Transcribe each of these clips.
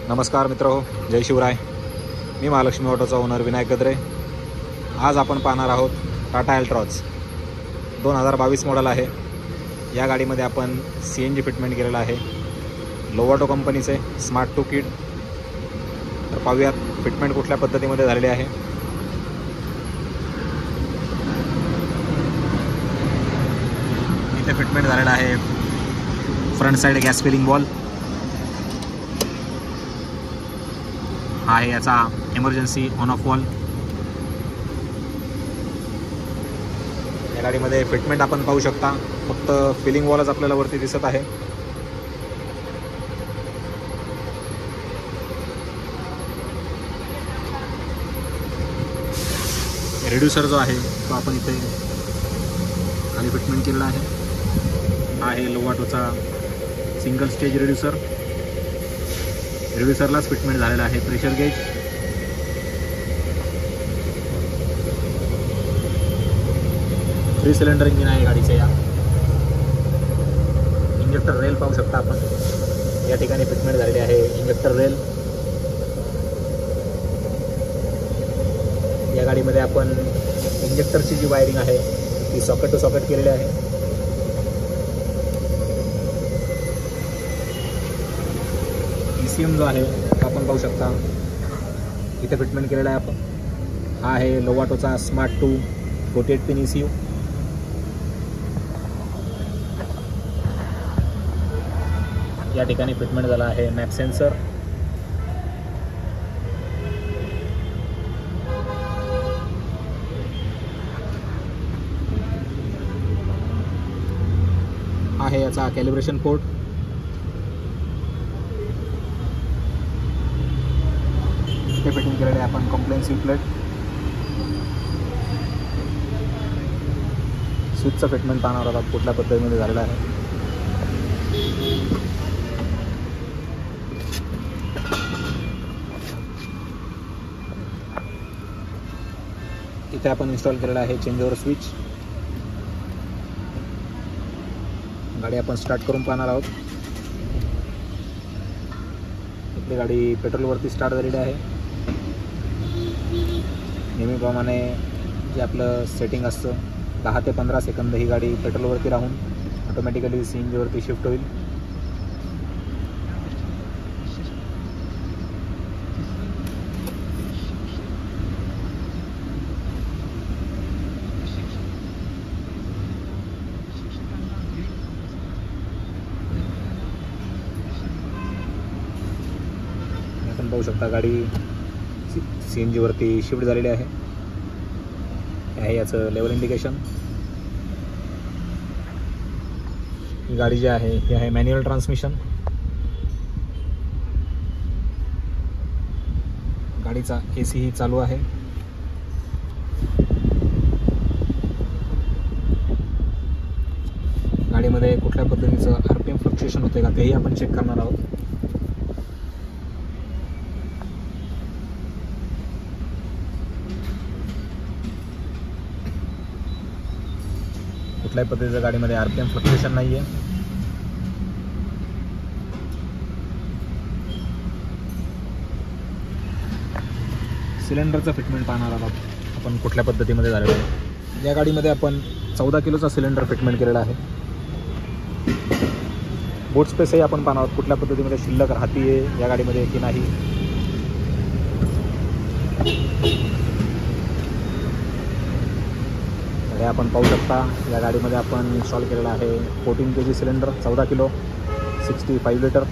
नमस्कार मित्रहो, जय शिवराय. मी महालक्ष्मी ऑटोचा ओनर विनायक गद्रे. आज आपण पाहणार आहोत टाटा अल्ट्रॉज 2022 मॉडेल आहे. या गाडीमध्ये आपण CNG फिटमेंट केलेलं आहे. लोवाटो कंपनीचे स्मार्ट टू किट. तर पाहूयात फिटमेंट कुठल्या पद्धतीमध्ये झालेली आहे. इथे फिटमेंट झालेला आहे front side gas filling ball. हा आहे याचा इमर्जन्सी ऑन ऑफ वॉल. या गाडीमध्ये फिटमेंट आपण पाहू शकता. फक्त फिलिंग वॉलच आपल्याला वरती दिसत आहे. रिड्युसर जो आहे तो आपण इथे खाली फिटमेंट केलेला आहे. हा आहे लोवाटोचा सिंगल स्टेज रिड्युसर. रिड्युसरलाच फिटमेंट झालेला आहे pressure gauge. Three cylinder engine आहे गाडीचे. या इंजेक्टर रेल पाहू शकता आपण. या ठिकाणी फिटमेंट झालेली आहे इंजेक्टर रेल. या गाडीमध्ये आपण इंजेक्टरची जी वायरिंग आहे ती सॉकेट टू सॉकेट केलेली आहे. ECM जो आहे तो आपण पाहू शकता. इथे फिटमेंट केलेला आहे आपण. हा आहे लोवाटोचा स्मार्ट 2 48 पिन ECU. या ठिकाणी फिटमेंट झाला आहे मॅप सेन्सर. आहे याचा कॅलिब्रेशन पोर्ट. इथे फिटिंग केलेले आपण कॉम्प्लेन्सिव्ह प्लेट. स्विचचं फिटमेंट पाहणार आहोत कुठल्या पद्धतीमध्ये झालेलं आहे. इथे आपण इन्स्टॉल केलेला आहे चेंज ओव्हर स्विच. गाडी आपण स्टार्ट करून पाहणार आहोत. आपली गाडी पेट्रोलवरती स्टार्ट झालेली आहे. नेहमीप्रमाणे जे आपलं सेटिंग असतं 10 ते 15 सेकंद ही गाडी पेट्रोलवरती राहून ऑटोमॅटिकली CNGवरती शिफ्ट होईल. आपण पाहू शकता गाडी CNGवरती शिफ्ट झालेली आहे. हे आहे याचं लेवल इंडिकेशन. ही गाडी जी आहे ही आहे मॅन्युअल ट्रान्समिशन. गाडीचा AC ही चालू आहे. गाडीमध्ये कुठल्या पद्धतीचं RPM फ्लक्च्युएशन होते का तेही आपण चेक करणार आहोत. कुठल्याही पद्धतीचं गाडीमध्ये RPM फ्लक्च्युएशन नाही आहे. सिलेंडरचं फिटमेंट पाहणार आहोत आपण कुठल्या पद्धतीमध्ये झालेलं आहे. या गाडीमध्ये आपण 14 किलोचा सिलेंडर फिटमेंट केलेला आहे. बोट स्पेसही आपण पाहणार आहोत कुठल्या पद्धतीमध्ये शिल्लक राहते या गाडीमध्ये की नाही. हे आपण पाहू शकता. या गाडीमध्ये आपण इन्स्टॉल केलेला आहे 14 kg सिलेंडर 14 किलो 65 लिटर.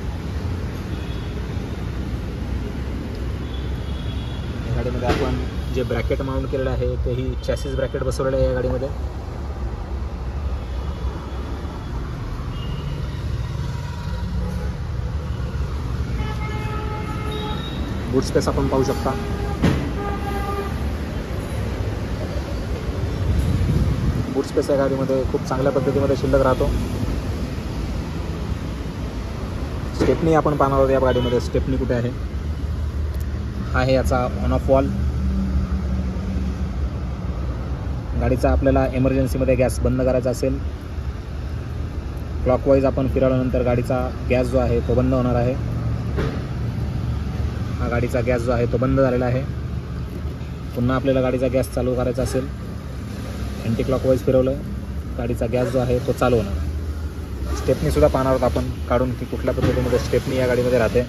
या गाडीमध्ये आपण जे ब्रॅकेट माउंट केलेलं आहे तेही चॅसिस ब्रॅकेट बसवलेलं आहे या गाडीमध्ये. बूट स्पेस आपण पाहू शकता. बूट स्पेस या गाडीमध्ये खूप चांगल्या पद्धतीमध्ये शिल्लक राहतो. स्टेपनी आपण पाहणार आहोत या गाडीमध्ये. स्टेपनी कुठे आहे. हा आहे याचा ऑन ऑफ वॉल. गाडीचा आपल्याला इमर्जन्सीमध्ये गॅस बंद करायचा असेल क्लॉकवाईज आपण फिरवल्यानंतर गाडीचा गॅस जो आहे तो बंद होणार आहे. हा गाडीचा गॅस जो आहे तो बंद झालेला आहे. पुन्हा आपल्याला गाडीचा गॅस चालू करायचा असेल, अँटी क्लॉकवाईज फिरवलं, गाडीचा गॅस जो आहे तो चालू होणार. स्टेपनीसुद्धा पाहणार आहोत आपण काढून की कुठल्या पद्धतीमध्ये स्टेपनी या गाडीमध्ये राहते.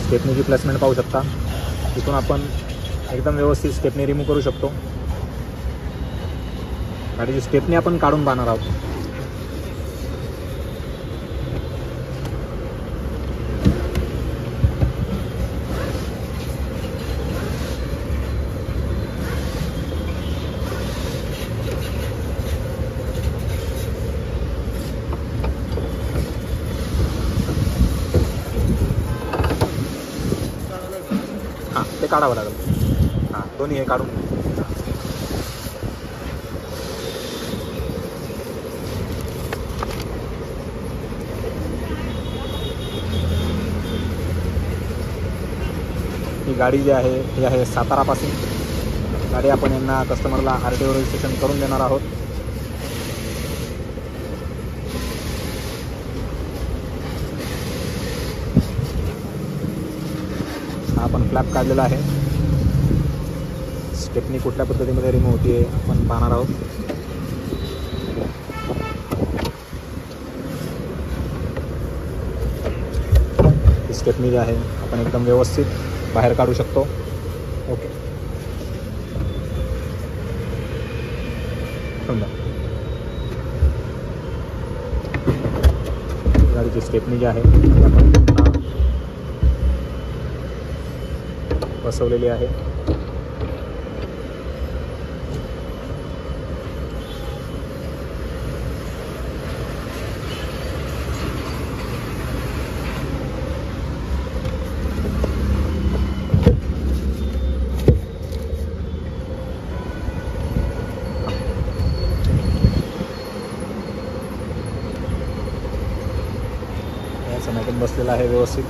स्टेपनीची प्लेसमेंट पाहू शकता. तिथून आपण एकदम व्यवस्थित स्टेपनी रिमूव्ह करू शकतो. गाडीची स्टेपनी आपण काढून पाहणार आहोत. हां, ते काढावं लागेल. हां, दोन्ही हे काढून. ही गाडी जी आहे ही आहे सातारापासून. गाडी आपण यांना कस्टमरला RTO रजिस्ट्रेशन करून देणार आहोत. हा आपण फ्लॅप काढलेला आहे. स्टेपनी कुठल्या पद्धतीमध्ये रिमूव्ह होती आपण पाहणार आहोत. ही स्टेपनी जी आहे आपण एकदम व्यवस्थित बाहेर काढू शकतो. ओके, समजा गाडीची स्टेपनी जी आहे ती आपण बसवलेली आहे. मॅटिंग बसलेला आहे व्यवस्थित.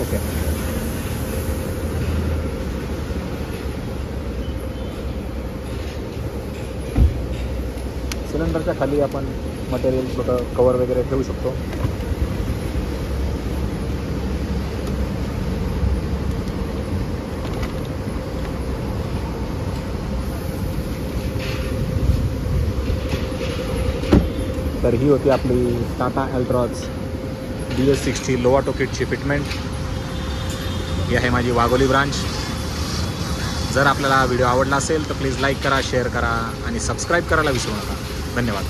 ओके, सिलेंडरच्या खाली आपण मटेरियल छोटं कवर वगैरे ठेवू शकतो. तर ही होती आपली Tata Altroz DS60 low auto किटची फिटमेंट. ही आहे माझी वाघोली ब्रांच. जर आपल्याला हा व्हिडिओ आवडला असेल तर प्लीज लाईक करा, शेअर करा आणि सबस्क्राईब करायला विसरू नका. धन्यवाद.